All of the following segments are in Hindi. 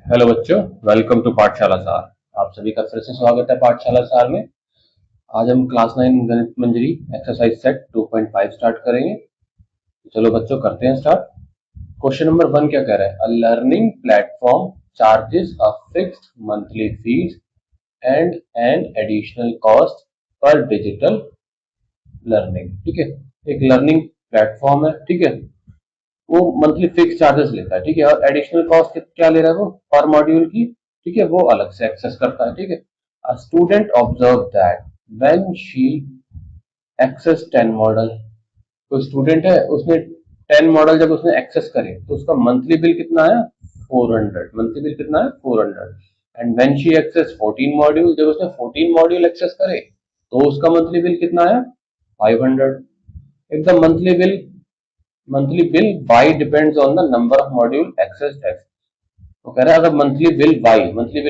हेलो बच्चों, वेलकम टू पाठशाला सार। आप सभी का फिर से स्वागत है पाठशाला सार में। आज हम क्लास 9 गणित मंजरी एक्सरसाइज सेट 2.5 स्टार्ट करेंगे। चलो बच्चों करते हैं स्टार्ट। क्वेश्चन नंबर 1 क्या कह रहा है? A learning platform charges a fixed monthly fees and an additional cost पर डिजिटल लर्निंग। ठीक है, एक लर्निंग प्लेटफॉर्म है। ठीक है, वो मंथली फिक्स चार्जेस लेता है। ठीक है, और एडिशनल कॉस्ट क्या ले रहा है वो? पर मॉड्यूल की। ठीक है, वो अलग से एक्सेस करता है। ठीक है, a student observe that when she access 10 model. तो स्टूडेंट है, उसने 10 मॉडल जब उसने एक्सेस करे तो उसका मंथली बिल कितना आया? 400। मंथली बिल कितना है? 400। And when she access 14 module, जब उसने 14 मॉड्यूल एक्सेस करे तो उसका मंथली बिल कितना आया? 500। एकदम monthly bill y depends on the number of module accessed x। तो कह रहा है अगर मंथली बिल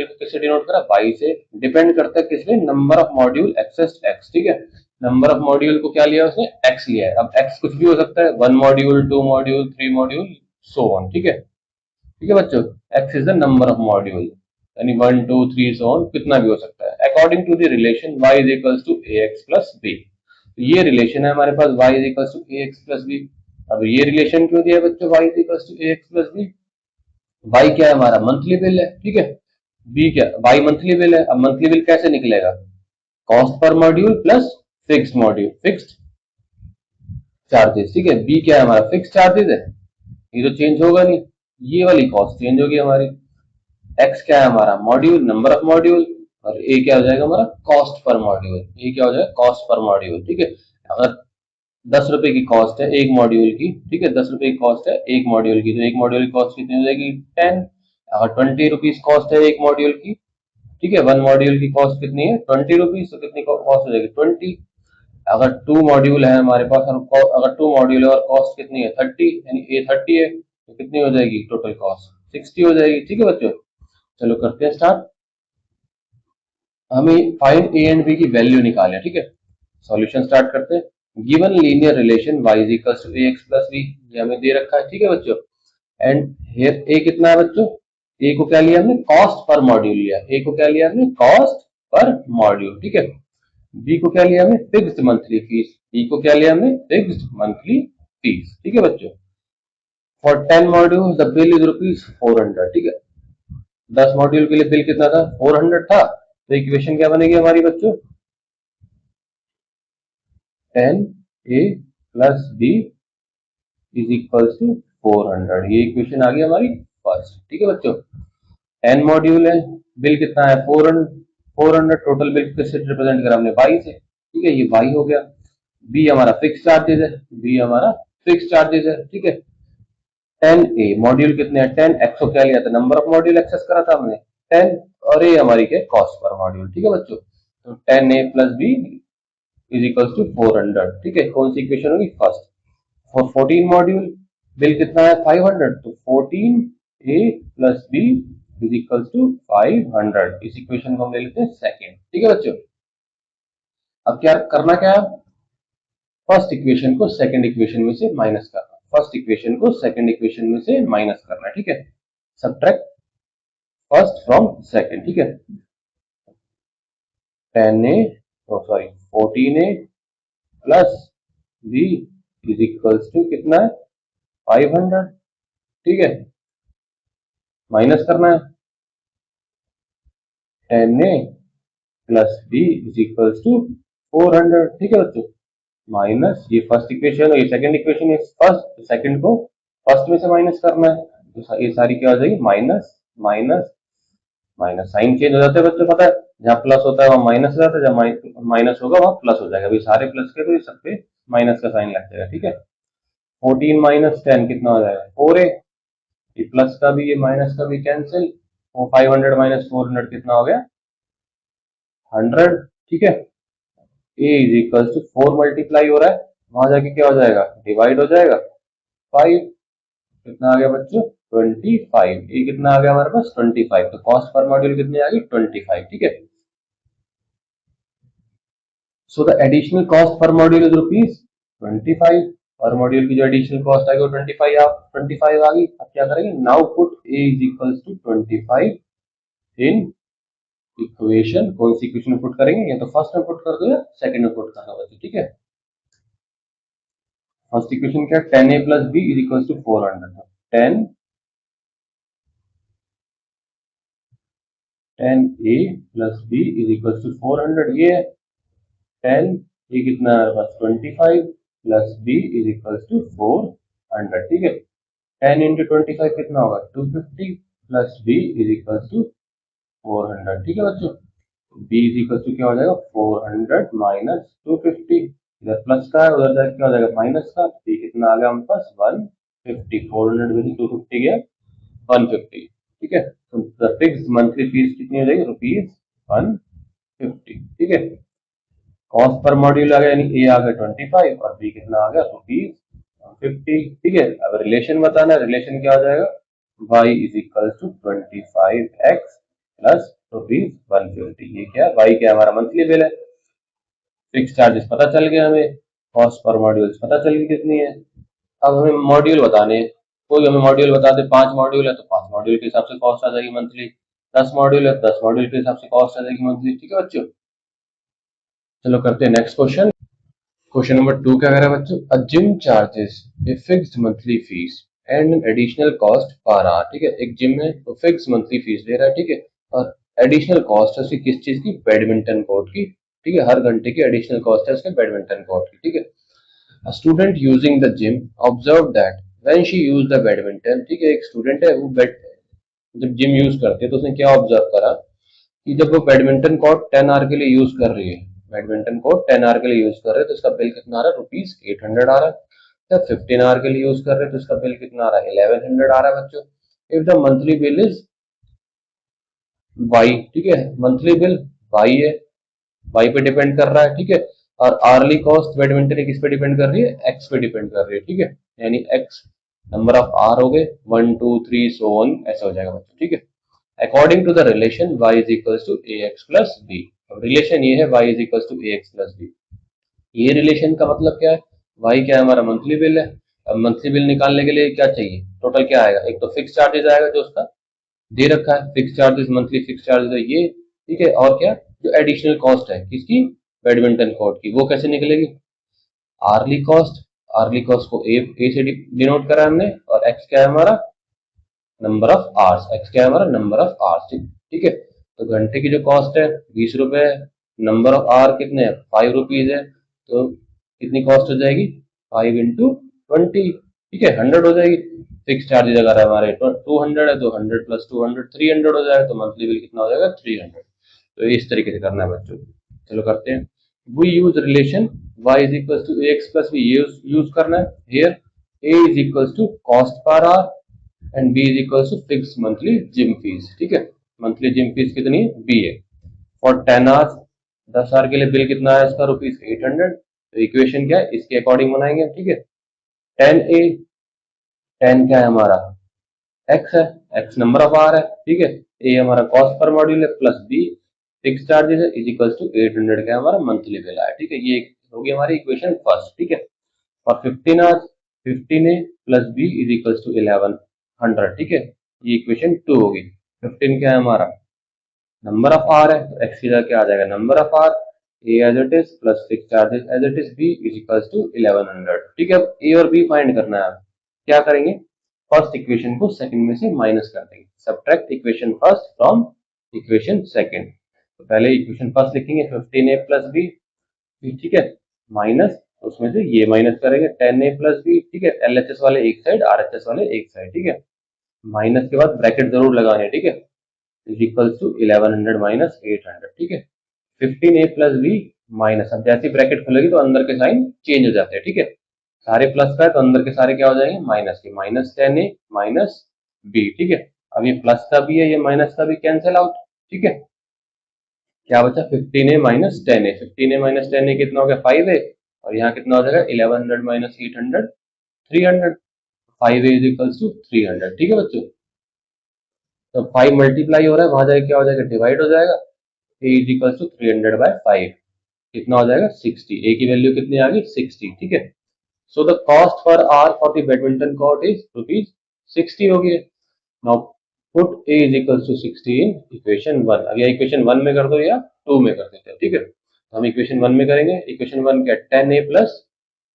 को किससे डिनोट करा? y से। डिपेंड करता है किसमें? Number of module accessed x। ठीक है, नंबर ऑफ मॉड्यूल को क्या लिया उसने? x लिया है। अब x कुछ भी हो सकता है, 1 module, 2 module, 3 module, so on. ठीक है, ठीक है बच्चों, x is the number of module, यानी 1 2 3 सो ऑन, कितना भी हो सकता है। According to the relation y is equals to ax plus b। ये रिलेशन है हमारे पास, y is equals to ax plus b। अब ये रिलेशन क्यों दिया बच्चों? y is equals to ax plus b। y क्या है? हमारा मंथली बिल है। ठीक है, b क्या? y मंथली बिल है। अब मंथली बिल कैसे निकलेगा? Cost per module plus fixed charges. ठीक है, b क्या है? हमारा फिक्स चार्जेस है, ये तो चेंज होगा नहीं। ये वाली कॉस्ट चेंज होगी हमारी। x क्या है? हमारा मॉड्यूल, नंबर ऑफ मॉड्यूल। और a क्या हो जाएगा? हमारा कॉस्ट पर मॉड्यूल। a क्या हो जाएगा? Cost per module. ठीक है, अगर 10 रुपए की कॉस्ट है एक मॉड्यूल की। ठीक है, 10 रुपए की कॉस्ट है एक मॉड्यूल की, तो एक मॉड्यूल की कॉस्ट कितनी हो जाएगी? 10। अगर 20 रुपीज कॉस्ट है एक मॉड्यूल की, ठीक है, 1 मॉड्यूल की कॉस्ट कितनी है? 20 रुपीज, तो कितनी कॉस्ट हो जाएगी? 20। अगर 2 मॉड्यूल है हमारे पास और अगर 2 मॉड्यूल है और कॉस्ट कितनी है? 30, यानी ए 30 है, तो कितनी हो जाएगी टोटल कॉस्ट? 60 हो जाएगी। ठीक है बच्चों, चलो करते हैं स्टार्ट। हमें फाइंड ए एंड बी की वैल्यू निकालें। ठीक है, सॉल्यूशन स्टार्ट करते हैं। Given linear relation y is equal to ax plus b, ये हमें दे रखा है। ठीक है बच्चों, एंड हियर a कितना है बच्चों? a को क्या लिया हमने? कॉस्ट पर मॉड्यूल लिया। a को क्या लिया हमने? Cost per module. ठीक है, b को क्या लिया हमने? Fixed monthly fees. b को क्या लिया हमने? Fixed monthly fees. ठीक है बच्चों, for 10 module the bill is rupees 400। ठीक है, 10 मॉड्यूल के लिए बिल कितना था? 400 था। तो इक्वेशन क्या बनेगी हमारी बच्चों? 10a plus b is equal to 400। ये इक्वेशन आ गई हमारी फर्स्ट। ठीक है बच्चों, 10 मॉड्यूल है, बिल कितना है? 400। टोटल बिल किससे रिप्रेजेंट करा हमने? y से। ठीक है, ये y हो गया। b हमारा फिक्स चार्जेस है, b हमारा फिक्स चार्जेस है। ठीक है, 10a मॉड्यूल कितने हैं? 10। x को क्या लिया था? नंबर ऑफ मॉड्यूल एक्सेस करा था हमने 10, और a हमारी क्या? Cost per module. ठीक है बच्चों, तो 10a plus b is equal to 400। ठीक है, कौन सी इक्वेशन होगी? फर्स्ट। फॉर 14 मॉड्यूल बिल कितना है? 500, तो 14 a plus b is equal to 500। इस इक्वेशन को हम ले लेते हैं सेकेंड। ठीक है बच्चों, अब क्या करना? क्या है? फर्स्ट इक्वेशन को सेकंड इक्वेशन में से माइनस करना। फर्स्ट इक्वेशन को सेकंड इक्वेशन में से माइनस करना। ठीक है, सब्ट्रैक्ट फर्स्ट फ्रॉम सेकंड। ठीक है, 10a, sorry 14a plus b is equals to कितना है? 500। ठीक है, माइनस करना है। 10a plus b is equals to 400। ठीक है बच्चों, माइनस ये फर्स्ट इक्वेशन और ये सेकंड इक्वेशन है। फर्स्ट सेकंड को फर्स्ट में से माइनस करना है, तो ये सारी क्या हो जाएगी? Minus minus minus. Sign change हो जाता है बच्चों, पता है? जहाँ प्लस होता है वहाँ माइनस हो जाता है, जहाँ माइनस होगा वहाँ प्लस हो जाएगा। अभी सारे प्लस के तो ये सब पे माइनस का साइन लग जाएगा। ठीक है, 14 माइनस 10 कितना हो जाएगा? 4a। ये प्लस का भी ये माइनस का भी कैंसिल, वो 500 माइनस 400 कितना हो गया? 100। ठीक है, a is equal to 4 multiply हो रहा है, वहां जाके क्या हो जाएगा? डिवाइड हो जाएगा। 5 कितना आ गया बच्चों? 25। ये कितना आ गया हमारे पास? 25। तो कॉस्ट पर मॉड्यूल कितनी आ गई? 25। ठीक है, सो द एडिशनल कॉस्ट पर मॉड्यूल इज रुपीज 25। पर मॉड्यूल की जो एडिशनल कॉस्ट आएगी वो 25 आ गई। अब क्या करेंगे, now put A is equals to 25 in equation. कौन सी इक्वेशन में पुट करेंगे, या तो फर्स्ट में पुट कर दो या सेकंड में पुट करना बच्चों, ठीक है। फर्स्ट इक्वेशन क्या है, 10a plus B is equals to 400। 10a plus B is equals to 400, ये है 10, ये कितना है बस 25 plus B is equals to 400, ठीक है। 10 इंटू 25 कितना होगा 250 plus B is equals to 400, ठीक है बच्चों। b इज इक्वल टू क्या हो जाएगा 400 माइनस 250, इधर प्लस का है उधर जाके क्या हो जाएगा माइनस का, b कितना आ गया हमारे पास 150, 400 में से 250 गया 150, ठीक है। तो द फिक्स्ड मंथली फीस कितनी हो जाएगी रुपीज 150, ठीक है। कॉस्ट पर मॉड्यूल आ गया, यानी ए आ गया 25 और बी कितना आ गया रुपीज 150, ठीक है। अब रिलेशन बताना है, रिलेशन क्या हो जाएगा y is equal to 25x plus rupees 150, ये क्या है y क्या हमारा मंथली बिल है। फिक्स चार्जेस पता चल गया हमें, कॉस्ट पर मॉड्यूल पता चल गई कितनी है। अब हमें मॉड्यूल बताने हैं, कोई हमें मॉड्यूल बता दे, 5 मॉड्यूल है तो 5 मॉड्यूल के हिसाब से कॉस्ट आ जाएगी मंथली, 10 मॉड्यूल है 10 मॉड्यूल के हिसाब से कॉस्ट आ जाएगी मंथली, ठीक है बच्चों। चलो करते हैं नेक्स्ट क्वेश्चन। क्वेश्चन नंबर 2 क्या कह रहा है बच्चों, uh gym charges a fixed monthly fees and an additional cost per hour, ठीक है। एक जिम है तो फिक्स मंथली फीस ले रहा है, ठीक है, और एडिशनल कॉस्ट है उसकी किस चीज की, बैडमिंटन कोर्ट की, ठीक है। हर घंटे की एडिशनल कॉस्ट है उसके बैडमिंटन कोर्ट की, ठीक है। A student using the gym observed that when she used the badminton, ठीक है, एक स्टूडेंट है वो जब जिम यूज करते है तो उसने क्या ऑब्जर्व करा कि जब वो बैडमिंटन कोर्ट 10 आवर के लिए यूज कर रही है, बैडमिंटन कोर्ट 10 आवर के लिए यूज कर रहे हैं तो इसका बिल कितना आ रहा है रुपीज 800 आ रहा है। जब 15 आवर के लिए यूज कर रहे हैं तो इसका बिल कितना आ रहा है 1100 आ रहा है बच्चों। If the monthly bill is Y, ठीक है, मंथली बिल वाई है, वाई पे डिपेंड कर रहा है, ठीक है। और आर्ली कॉस्ट बैडमिंटन किस पे डिपेंड कर रही है, एक्स पे डिपेंड कर रही है, ठीक है। यानी एक्स नंबर ऑफ आर हो गए 1 2 3 सो ऑन, ऐसा हो जाएगा बच्चों, ठीक है। According to the relation y is equal to A X plus B, relation ये है y is equal to A X plus B. ये रिलेशन का मतलब क्या है, y क्या है हमारा मंथली बिल है। अब मंथली बिल निकालने के लिए क्या चाहिए, टोटल क्या आएगा, एक तो फिक्स चार्जेस आएगा जो उसका दे रखा है, fix charges monthly fix charges है ये, ठीक है। और क्या, जो एडिशनल कॉस्ट है किसकी, बैडमिंटन कोर्ट की, वो कैसे निकलेगी, आर्ली कॉस्ट, आर्ली कॉस्ट को ए से डिनोट करा हमने, और एक्स क्या है हमारा नंबर ऑफ आवर्स, एक्स क्या है हमारा नंबर ऑफ आवर्स, ठीक है। तो घंटे की जो कॉस्ट है 20 रुपए है, नंबर ऑफ आवर कितने हैं 5 रुपीज है, तो कितनी कॉस्ट हो जाएगी 5 इंटू 20, ठीक है 100 हो जाएगी। फिक्स चार्जेस अगर हमारे 200 है तो 100 प्लस 200 300 हो जाएगा, तो मंथली बिल कितना हो जाएगा 300। तो इस तरीके से करना है बच्चों। चलो करते हैं, we use relation y is equal to ax plus b, use करना है here. a is equal to cost per hour and b is equal to fix monthly gym fees, ठीक है। मंथली जिम फीस कितनी है b है। फॉर 10 आवर्स, 10 आवर के लिए बिल कितना है इसका रुपीज 800। तो इक्वेशन क्या है इसके अकॉर्डिंग बनाएंगे, ठीक है। 10a, 10 क्या है हमारा x है, x नंबर ऑफ आवर है, ठीक है। a हमारा कॉस्ट पर मॉड्यूल है प्लस b फिक्स चार्जेस है इज इक्वल टू 800 का हमारा मंथली बिल आया, ठीक है। ये होगी हमारी इक्वेशन फर्स्ट, ठीक है। और 15 hours 15a plus b is equal to 1100, ठीक है। ये इक्वेशन 2 होगी। 15 क्या है हमारा नंबर ऑफ आवर है, तो x की जगह क्या आ जाएगा number of hour, a as it is plus fix charges as it is b is equal to 1100, ठीक है। अब a और b फाइंड करना है, क्या करेंगे फर्स्ट इक्वेशन को सेकंड में से माइनस कर देंगे, subtract equation first from equation second. तो पहले इक्वेशन फर्स्ट लिखेंगे 15a प्लस b, ठीक है, माइनस उसमें से ये माइनस करेंगे 10a प्लस b, ठीक है। LHS वाले एक साइड RHS वाले एक साइड, ठीक है। माइनस के बाद ब्रैकेट जरूर लगाने, ठीक है, इज इक्वल टू 1100 माइनस 800, ठीक है। 15a प्लस b माइनस, अब जैसी ब्रैकेट खुलेगी तो अंदर के साइन चेंज हो जाते हैं, ठीक है। सारे प्लस का है तो अंदर के सारे क्या हो जाएंगे माइनस के, माइनस 10a माइनस b, ठीक है। अब ये प्लस का भी है ये माइनस का भी कैंसिल आउट, ठीक है। क्या बचा 15a minus 10a, 15a minus 10a कितना हो गया 5a, और यहाँ कितना हो जाएगा 1100 minus 800 300, 5a is equals to 300, ठीक है बच्चों। तो 5 मल्टीप्लाई हो रहा है वहां जाके क्या हो जाएगा डिवाइड हो जाएगा, a is equals to 300 by 5 कितना हो जाएगा 60, a की वैल्यू कितनी आ गई 60, ठीक है। So the cost per hour for the badminton court is rupees 60 हो गई. Now put A is equals to 60 in equation 1. अब या equation 1 में कर दो या 2 में कर देते हैं. ठीक है, तो हम equation 1 में करेंगे. equation 1 क्या 10A plus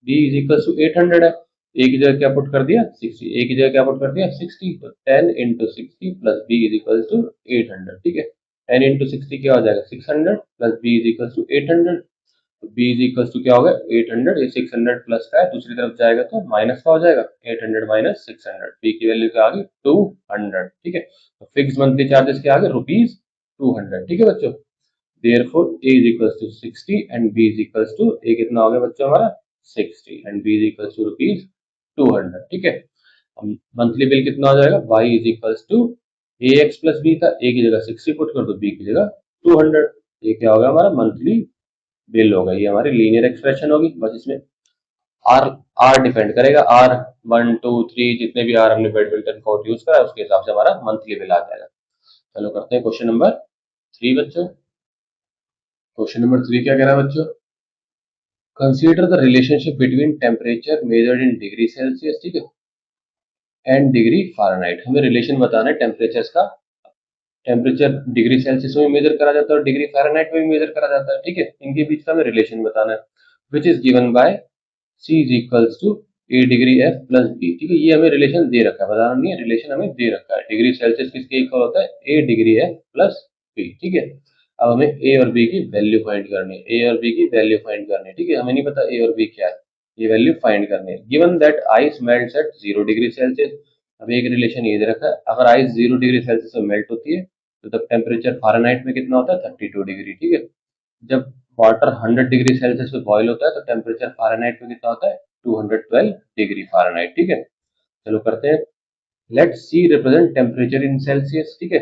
B is equals to 800 है. A की जगह क्या पुट कर दिया 60, A की जगह क्या पुट कर दिया 60, तो 10 into 60 plus B is equals to 800. ठीक है, 10 into 60 क्या हो जाएगा 600 plus B is equals to 800. तो b इज इक्वल टू क्या होगा 800, ये 600 प्लस का है, दूसरी तरफ जाएगा तो माइनस का हो जाएगा 800 माइनस 600. b की वैल्यू क्या आ गई 200. ठीक है, तो फिक्स मंथली चार्जेस क्या आ गए रुपीज 200. ठीक है बच्चों, therefore a is equals to 60 and b is equals to a कितना हो गया बच्चों हमारा 60 and b is equals to rupees 200. ठीक है, मंथली बिल कितना हो जाएगा y is equals to ax plus b था, a की जगह 60 पुट कर दो, b की जगह 200. ये क्या होगा हमारा मंथली बिल होगा. ये हमारी लीनियर एक्सप्रेशन होगी. बस इसमें आर आर डिपेंड करेगा, आर 1 2 3 जितने भी आर हमने बैडमिंटन कोर्ट यूज करा उसके हिसाब से हमारा मंथली बिल आ जाएगा. चलो करते हैं क्वेश्चन नंबर 3 बच्चों. क्वेश्चन नंबर 3 क्या कह रहा है बच्चों, consider the relationship between temperature measured in degree Celsius, ठीक है, एंड डिग्री फ़ारेनहाइट. हमें रिलेशन बताना है टेम्परेचर का. टेम्परेचर डिग्री सेल्सियस में मेजर करा जाता है और डिग्री फ़ारेनहाइट में भी मेजर करा जाता है. ठीक है, इनके बीच का हमें रिलेशन बताना है. Which is given by C is equals to A degree F plus B. ठीक है, ये हमें रिलेशन दे रखा है, बताना नहीं है, रिलेशन हमें दे रखा है. डिग्री सेल्सियस किसके इक्वल होता है A degree F plus B. ठीक है, अब हमें A और B की वैल्यू फाइंड करनी है. A और B की वैल्यू फाइंड करनी है. ठीक है, हमें नहीं पता A और B क्या है, ये वैल्यू फाइंड करनी है. Given that ice melts at 0 degree Celsius. अब एक रिलेशन ये दे रखा है, अगर आइस 0 डिग्री सेल्सियस में मेल्ट होती है तो तब टेम्परेचर फ़ारेनहाइट में कितना होता है 32 डिग्री. ठीक है, जब वाटर 100 डिग्री सेल्सियस में बॉयल होता है तो टेम्परेचर फ़ारेनहाइट में कितना होता है 212 डिग्री फ़ारेनहाइट. ठीक है, चलो करते हैं. Let see represent temperature in Celsius. ठीक है,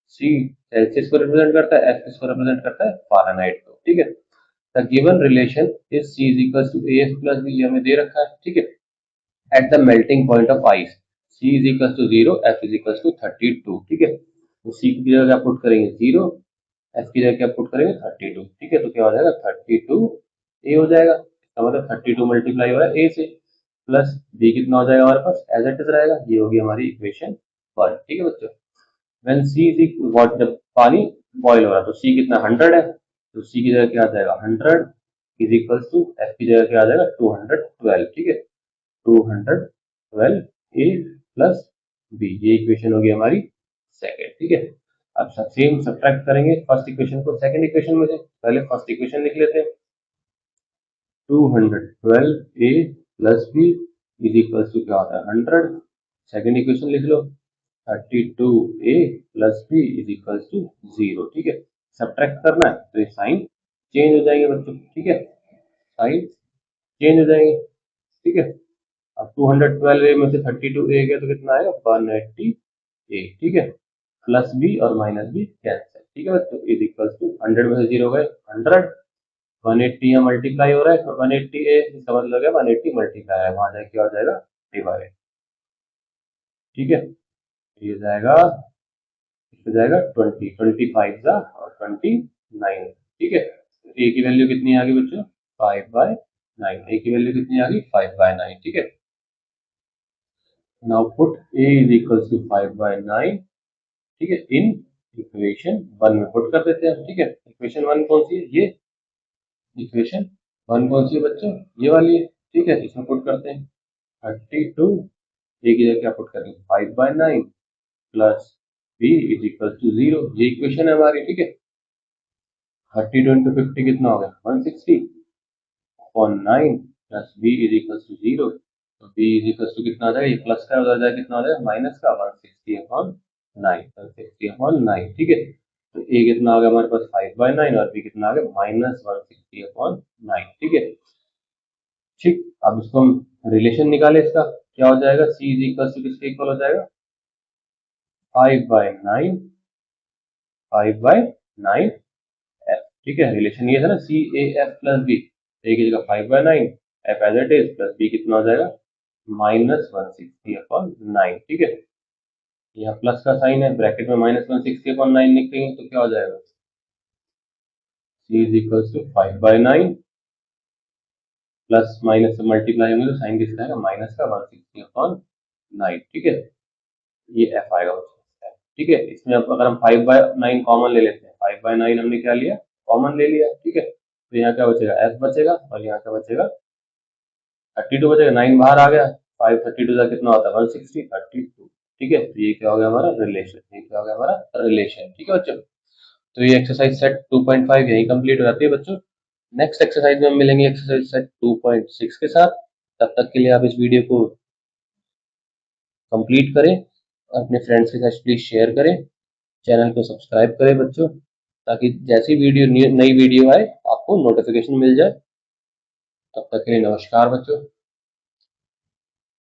सी सेल्सियस को रिप्रेजेंट करता है, एफ किसको रिप्रेजेंट करता है फ़ारेनहाइट को. ठीक है, the given relation is C is equal to A F plus B, हमें दे रखा है. ठीक है, at the melting point of ice C is equal to 0, F is equal to 32. ठीक है, तो सी की जगह पुट करेंगे 0, एफ की जगह क्या पुट करेंगे 32. ठीक है, तो क्या हो जाएगा 32 ए हो जाएगा. इसका मतलब 32 मल्टीप्लाई हो रहा है ए से, प्लस बी कितना हो जाएगा हमारे पास एज इट इज रहेगा. ये होगी हमारी इक्वेशन 1. ठीक है बच्चों, व्हेन सी इज इक्वल, जब पानी बॉईल हो रहा है तो सी कितना 100 है, तो सी की जगह क्या आ जाएगा 100 इज इक्वल टू एफ की जगह क्या आ जाएगा 212. ठीक है, 212 ए प्लस बी, ये इक्वेशन होगी हमारी सेकेंड. ठीक है, अब सेम सब्ट्रैक्ट करेंगे फर्स्ट इक्वेशन को सेकंड इक्वेशन में से. पहले फर्स्ट इक्वेशन लिख लेते हैं, 212 a plus B is equal to क्या होता है 100. सेकंड इक्वेशन लिख लो, 32 a plus B is equal to 0. ठीक है, सब्ट्रैक्ट करना है तो ये साइन चेंज हो जाएंगे बच्चों. ठीक है, साइन चेंज हो जाएंगे. ठीक है, अब 212 ए में से 32 ए गया तो कितना आएगा 180 ए. ठीक है, प्लस बी और माइनस बी कैंसिल. ठीक है बच्चों, इज इक्वल टू 100 में से 0 गए 100, 180 यहाँ मल्टीप्लाई हो रहा है 180 ए, इसका मतलब है 180 मल्टीप्लाई है, वहां जाके क्या हो जाएगा डिवाइड. ठीक है, ये जाएगा, इसमें जाएगा 20, 25 जा और 29. ठीक है, ए की वैल्यू कितनी आ गई बच्चों 5/9. ए की वैल्यू कितनी आ गई 5/9. ठीक है, now put A is equal to 5/9. ठीक है, इन इक्वेशन 1 में पुट कर देते हैं. ठीक है, इक्वेशन 1 कौन सी है, ये इक्वेशन 1 कौन सी है बच्चों, ये वाली है. ठीक है, इसमें पुट करते हैं 32 ए की जगह क्या पुट करेंगे 5/9 plus B is equal to 0, ये इक्वेशन है हमारी. ठीक है, 32 into 50 कितना हो गया 160 upon 9 plus B is equal to 0. तो बी इज इक्वल टू कितना आ जाएगा, ये प्लस का उधर जाएगा कितना हो जाएगा माइनस का 160 अपॉन 9, 160 अपॉन 9. ठीक है, तो ए कितना आ गया हमारे पास 5/9 और बी कितना आ गया माइनस 160 अपॉन 9. ठीक है, ठीक, अब इसको हम रिलेशन निकाले, इसका क्या हो जाएगा सी इज इक्वल टू किसके इक्वल हो जाएगा 5/9 5/9 एफ. ठीक है, रिलेशन ये था ना C A F plus B, A की जगह 5/9 F as it is plus B कितना हो जाएगा माइनस 160 अपॉन 9. ठीक है, यहाँ प्लस का साइन है, ब्रैकेट में माइनस 160 अपॉन 9 निकलेंगे तो क्या हो जाएगा c is equal to 5/9 plus minus से मल्टीप्लाई होंगे तो साइन किसका आएगा, माइनस का 160/9, ठीक है, ये एफ आएगा बच्चों, ठीक है। इसमें अब अगर हम 5/9 कॉमन ले लेते हैं, 5/9 हमने क्या लिया, कॉमन ले लिया, ठीक है, तो यहाँ क्या बचेगा, एफ बचेगा, और यहाँ क्या बचेगा, 32 बचेगा, 9 बाहर आ गया, 5 32 का कितना होता है, 160, 32, ठीक है। तो ये क्या हो गया हमारा रिलेशन, ये क्या हो गया हमारा रिलेशन, ठीक है बच्चों। तो ये एक्सरसाइज सेट 2.5 यही कंप्लीट हो जाती है बच्चों। नेक्स्ट एक्सरसाइज में हम मिलेंगे एक्सरसाइज सेट 2.6 के साथ। तब तक के लिए आप इस वीडियो को कंप्लीट करें, अपने फ्रेंड्स के साथ प्लीज शेयर करें, चैनल को सब्सक्राइब करें बच्चों, ताकि जैसी वीडियो नई वीडियो आए आपको नोटिफिकेशन मिल जाए। तब तक के लिए नमस्कार बच्चों।